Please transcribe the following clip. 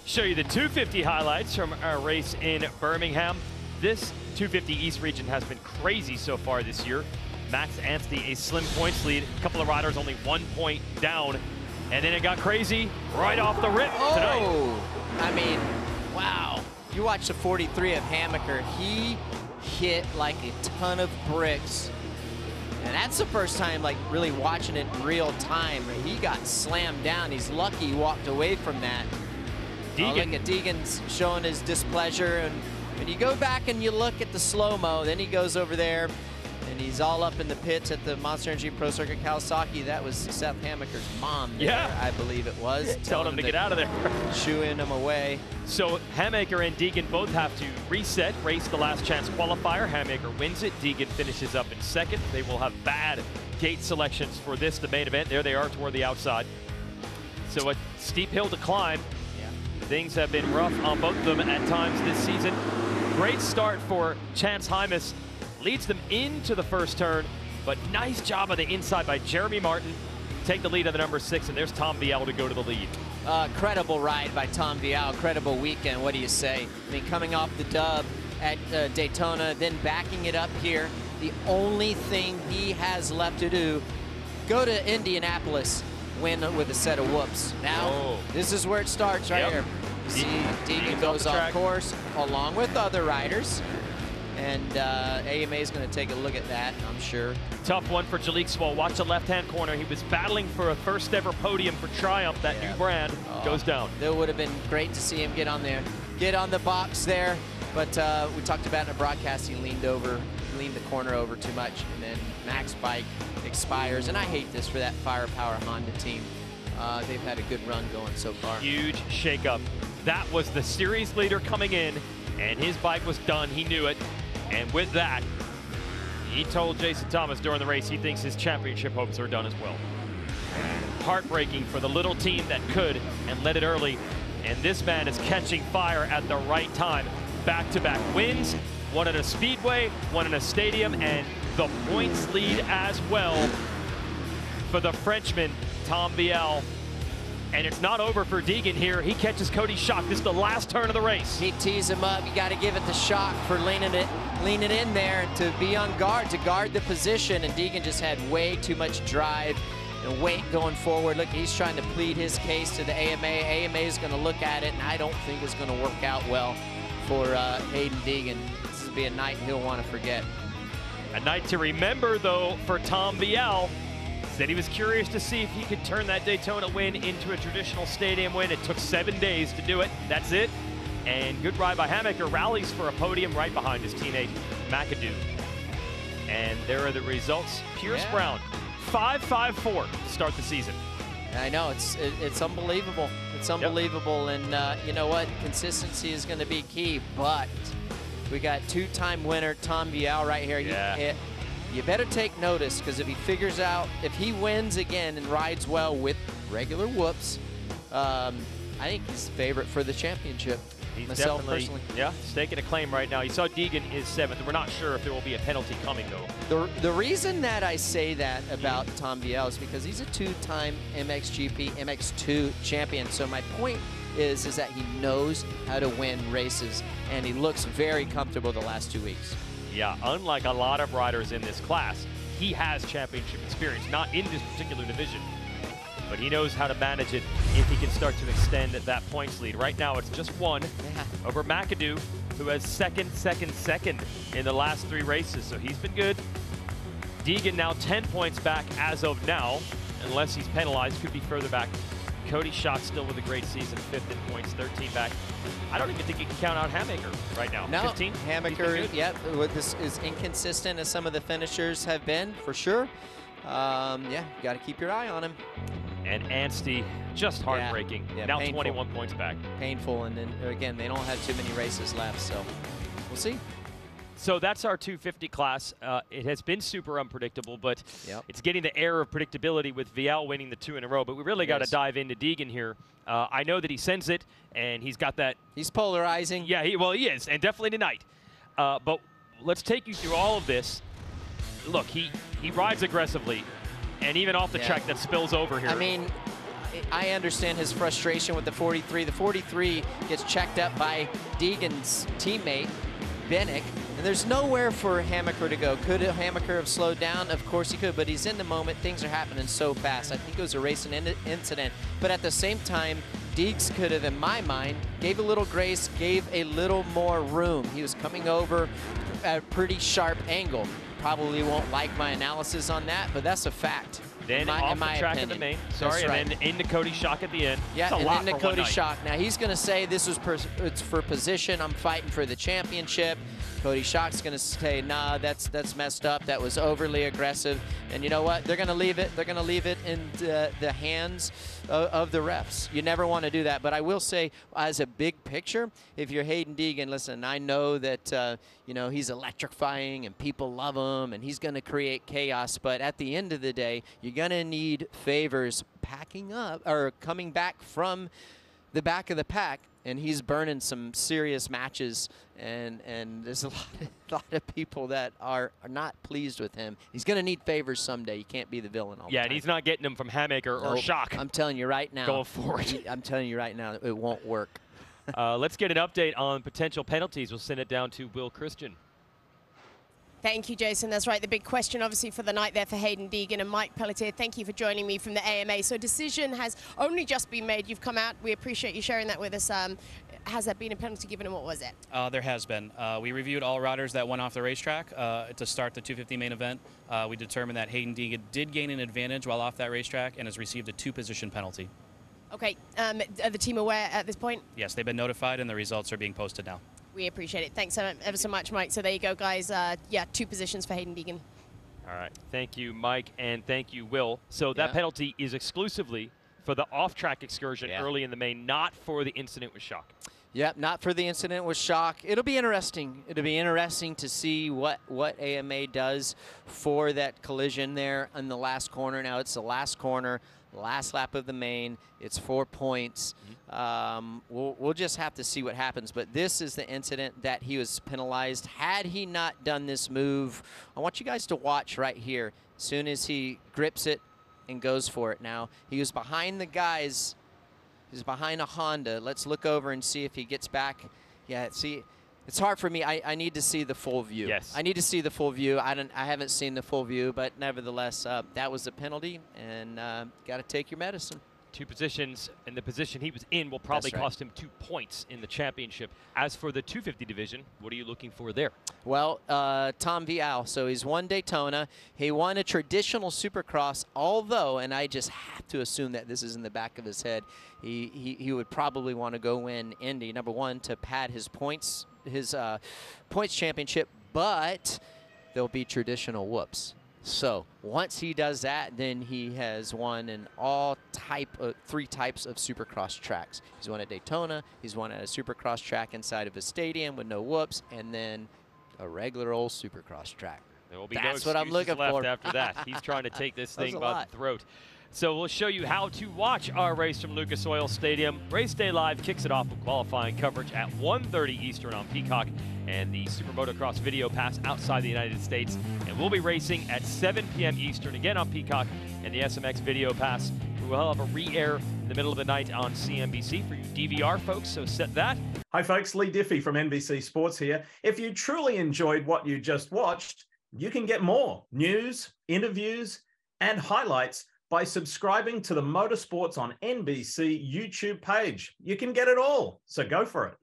Show you the 250 highlights from our race in Birmingham. This 250 East region has been crazy so far this year. Max Anstey, a slim points lead. A couple of riders only 1 point down. And then it got crazy right off the rip tonight. Oh, I mean, wow. You watch the 43 of Hammaker. He hit like a ton of bricks. And that's the first time, like, really watching it in real time. He got slammed down. He's lucky he walked away from that. Look at Deegan's showing his displeasure. And when you go back and you look at the slow-mo, then he goes over there and he's all up in the pits at the Monster Energy Pro Circuit Kawasaki. That was Seth Hammaker's mom there, I believe it was. Telling him to get out of there. Shooing him away. So Hammaker and Deegan both have to reset, race the last chance qualifier. Hammaker wins it. Deegan finishes up in second. They will have bad gate selections for this, the main event. There they are toward the outside. So a steep hill to climb. Things have been rough on both of them at times this season. Great start for Chance Hymas. Leads them into the first turn, but nice job on the inside by Jeremy Martin. Take the lead on the number 6, and there's Tom Vialle to go to the lead. Credible ride by Tom Vialle, credible weekend, what do you say? I mean, coming off the dub at Daytona, then backing it up here. The only thing he has left to do, go to Indianapolis, win with a set of whoops. Now, this is where it starts right here. You see Deegan goes off course along with other riders. And AMA is going to take a look at that, I'm sure. Tough one for Jalek Swall. Watch the left-hand corner. He was battling for a first-ever podium for Triumph. That new brand goes down. That would have been great to see him get on there, get on the box there. But we talked about in the broadcast, he leaned the corner over too much, and then Mac's bike expires. And I hate this for that Firepower Honda team. They've had a good run going so far. Huge shakeup. That was the series leader coming in, and his bike was done. He knew it. And with that, he told Jason Thomas during the race he thinks his championship hopes are done as well. Heartbreaking for the little team that could and led it early. And this man is catching fire at the right time. Back-to-back wins, one at a speedway, one in a stadium, and the points lead as well for the Frenchman, Tom Vialle. And it's not over for Deegan here. He catches Cody Shock. This is the last turn of the race. He tees him up. You got to give it the Shock for leaning in there to be on guard, to guard the position. And Deegan just had way too much drive and weight going forward. Look, he's trying to plead his case to the AMA. AMA is going to look at it, and I don't think it's going to work out well for Haiden Deegan. This will be a night he'll want to forget. A night to remember, though, for Tom Vialle. Said he was curious to see if he could turn that Daytona win into a traditional stadium win. It took 7 days to do it. That's it. And good ride by Hammaker. Rallies for a podium right behind his teammate, McAdoo. And there are the results. Pierce Brown, 5.54 to start the season. I know, it's unbelievable. It's unbelievable. And you know what? Consistency is going to be key. But we got two-time winner Tom Vialle right here. You better take notice, because if he figures out, if he wins again and rides well with regular whoops, I think he's the favorite for the championship. He's myself definitely, personally. staking a claim right now. You saw Deegan is 7th. We're not sure if there will be a penalty coming, though. The reason that I say that about Tom Vialle is because he's a two-time MXGP, MX2 champion. So my point is that he knows how to win races, and he looks very comfortable the last 2 weeks. Yeah, unlike a lot of riders in this class, he has championship experience, not in this particular division, but he knows how to manage it if he can start to extend that points lead. Right now, it's just 1 over McAdoo, who has second in the last 3 races, so he's been good. Deegan now 10 points back as of now, unless he's penalized, could be further back. Cody Shock still with a great season, 5th in points, 13 back. I don't even think you can count out Hammaker right now. No, 15. Hammaker, this is inconsistent as some of the finishers have been, for sure. You got to keep your eye on him. And Anstey, just heartbreaking. Now painful. 21 points back. Painful, and then again, they don't have too many races left, so we'll see. So that's our 250 class. It has been super unpredictable, but it's getting the air of predictability with Vialle winning the 2 in a row. But we really got to dive into Deegan here. I know that he sends it, and he's got that. He's polarizing. Yeah, he is, and definitely tonight. But let's take you through all of this. Look, he rides aggressively, and even off the track that spills over here. I mean, I understand his frustration with the 43. The 43 gets checked up by Deegan's teammate, Bennick, and there's nowhere for Hammaker to go. Could Hammaker have slowed down? Of course he could, but he's in the moment. Things are happening so fast. I think it was a racing incident, but at the same time, Deegs could have, in my mind, gave a little grace, gave a little more room. He was coming over at a pretty sharp angle. Probably won't like my analysis on that, but that's a fact. Then off the track of the main. Sorry, and then into Cody Schock at the end. Yeah, and into Cody Schock. Now he's going to say this was it's for position. I'm fighting for the championship. Cody Schock's going to say, nah, that's messed up. That was overly aggressive. And you know what? They're going to leave it. They're going to leave it in the hands of the refs. You never want to do that. But I will say, as a big picture, if you're Haiden Deegan, listen, I know that you know, he's electrifying and people love him and he's going to create chaos. But at the end of the day, you're going to need favors packing up or coming back from the back of the pack. And he's burning some serious matches, and there's a lot of people that are not pleased with him. He's going to need favors someday. You can't be the villain all the time. Yeah, and he's not getting them from Hammaker or Schock. I'm telling you right now. Going forward. I'm telling you right now, it won't work. Let's get an update on potential penalties. We'll send it down to Will Christian. Thank you, Jason. That's right. The big question, obviously, for the night there for Haiden Deegan and Mike Pelletier. Thank you for joining me from the AMA. So decision has only just been made. You've come out. We appreciate you sharing that with us. Has there been a penalty given, and what was it? There has been. We reviewed all riders that went off the racetrack to start the 250 main event. We determined that Haiden Deegan did gain an advantage while off that racetrack and has received a 2-position penalty. Okay. Are the team aware at this point? Yes, they've been notified, and the results are being posted now. We appreciate it. Thanks ever so much, Mike. So there you go, guys. Yeah, 2 positions for Haiden Deegan. All right. Thank you, Mike, and thank you, Will. So that penalty is exclusively for the off-track excursion early in the main, not for the incident with Schock. Yep, not for the incident with Schock. It'll be interesting. It'll be interesting to see what AMA does for that collision there in the last corner. Now it's the last corner, last lap of the main. It's 4 points. We'll just have to see what happens. But this is the incident that he was penalized. Had he not done this move, I want you guys to watch right here. As soon as he grips it and goes for it now, he was behind the guys. He's behind a Honda. Let's look over and see if he gets back. Yeah, see, it's hard for me. I need to see the full view. Yes. I need to see the full view. I haven't seen the full view, but nevertheless, that was a penalty, and got to take your medicine. 2 positions, and the position he was in will probably cost him 2 points in the championship. As for the 250 division, what are you looking for there? Well, Tom Vialle, so he's won Daytona. He won a traditional Supercross, although, and I just have to assume that this is in the back of his head, he would probably want to go win Indy, number 1, to pad his points championship, but there'll be traditional whoops. So once he does that, then he has won in all 3 types of Supercross tracks. He's won at Daytona, he's won at a Supercross track inside of a stadium with no whoops, and then a regular old Supercross track. There will be That's no what I'm looking left for after that. He's trying to take this thing by lot. the throat. So we'll show you how to watch our race from Lucas Oil Stadium. Race Day Live kicks it off with qualifying coverage at 1:30 Eastern on Peacock and the Super Motocross Video Pass outside the United States. And we'll be racing at 7 p.m. Eastern again on Peacock and the SMX Video Pass. We will have a re-air in the middle of the night on CNBC for you DVR folks, so set that. Hi folks, Lee Diffie from NBC Sports here. If you truly enjoyed what you just watched, you can get more news, interviews, and highlights by subscribing to the Motorsports on NBC YouTube page. You can get it all, so go for it.